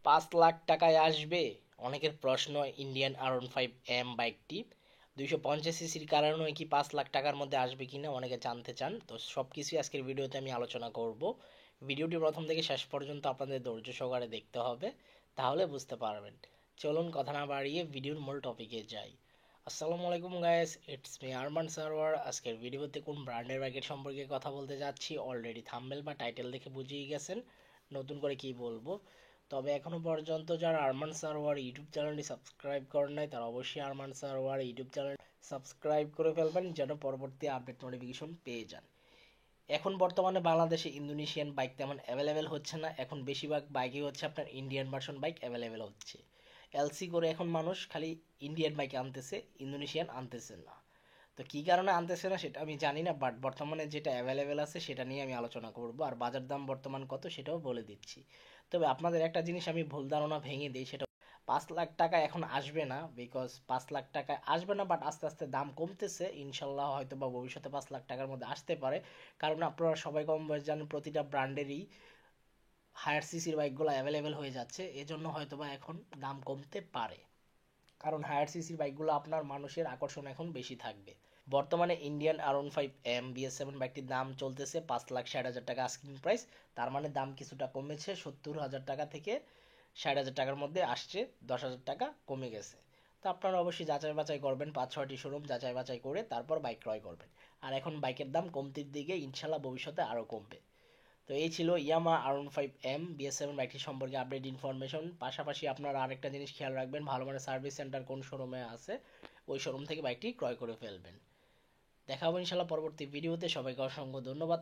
5 লাখ টাকায় আসবে? অনেকের প্রশ্ন। ইন্ডিয়ান R15M বাইকটি 250 সিসির কারণে কি 5 লাখ টাকার মধ্যে আসবে কিনা অনেকে জানতে চান। তো সব কিছুই আজকের ভিডিওতে আমি আলোচনা করব। ভিডিওটি প্রথম থেকে শেষ পর্যন্ত আপনাদের ধৈর্য সহকারে দেখতে হবে, তাহলে বুঝতে পারবেন। চলুন কথা না বাড়িয়ে ভিডিওর মূল টপিকে যাই। আসসালামু আলাইকুম guys, it's me Arman Sarwar. আজকের ভিডিওতে কোন ব্র্যান্ডের বাইকের সম্পর্কে কথা বলতে যাচ্ছি অলরেডি থাম্বনেল বা টাইটেল দেখে বুঝিয়ে গেছেন। নতুন করে কি বলবো? তবে এখনো পর্যন্ত যারা আরমান সারোয়ার ইউটিউব চ্যানেলটি সাবস্ক্রাইব করেন নাই, তারা অবশ্যই Arman Sarwar YouTube channel subscribe করে ফেলবেন, যেন পরবর্তী আপডেট নোটিফিকেশন পেয়ে যান। এখন বর্তমানে বাংলাদেশে ইন্দোনেশিয়ান বাইক তেমন অ্যাভেলেবেল হচ্ছে না। এখন বেশিরভাগ বাইকই হচ্ছে আপনার ইন্ডিয়ান ভার্সন বাইক অ্যাভেলেবেল হচ্ছে। এলসি করে এখন মানুষ খালি ইন্ডিয়ান বাইক আনতেছে, ইন্দোনেশিয়ান আনতেছে না। তো কী কারণে আনতেছে না সেটা আমি জানি না, বাট বর্তমানে যেটা অ্যাভেলেবেল আছে সেটা নিয়ে আমি আলোচনা করব, আর বাজার দাম বর্তমান কত সেটাও বলে দিচ্ছি। তবে আপনাদের একটা জিনিস আমি ভুল ধারণা ভেঙে দিই, সেটা 5 লাখ টাকা এখন আসবে না। বিকজ 5 লাখ টাকায় আসবে না, বাট আস্তে আস্তে দাম কমতেছে, ইনশাল্লাহ হয়তো বা ভবিষ্যতে 5 লাখ টাকার মধ্যে আসতে পারে। কারণ আপনারা সবাই কম বেশ জানেন প্রতিটা ব্র্যান্ডেরই হায়ার সিসির বাইকগুলো অ্যাভেলেবেল হয়ে যাচ্ছে, এজন্য হয়তো বা এখন দাম কমতে পারে। কারণ হায়ার সিসির বাইকগুলো আপনার মানুষের আকর্ষণ এখন বেশি থাকবে। বর্তমানে ইন্ডিয়ান R15M BS7 বাইকটির দাম চলতেছে 5,60,000 টাকা আস্কিং প্রাইস। তার মানে দাম কিছুটা কমেছে, 70,000 টাকা থেকে 60,000 টাকার মধ্যে আসছে, 10,000 টাকা কমে গেছে। তো আপনারা অবশ্যই যাচাই বাছাই করবেন, 5-6টি শোরুম যাচাই বাছাই করে তারপর বাইক ক্রয় করবেন। আর এখন বাইকের দাম কমতির দিকে, ইনশাল্লাহ ভবিষ্যতে আরও কমবে। তো এই ছিল ইয়ামা R15M BS7 বাইকটি সম্পর্কে আপডেট ইনফরমেশন। পাশাপাশি আপনারা আরেকটা জিনিস খেয়াল রাখবেন, ভালো মানের সার্ভিস সেন্টার কোন শোরুমে আছে, ওই শোরুম থেকে বাইকটি ক্রয় করে ফেলবেন। দেখা হবে ইনশাল্লাহ পরবর্তী ভিডিওতে। সবাইকে অসংখ্য ধন্যবাদ।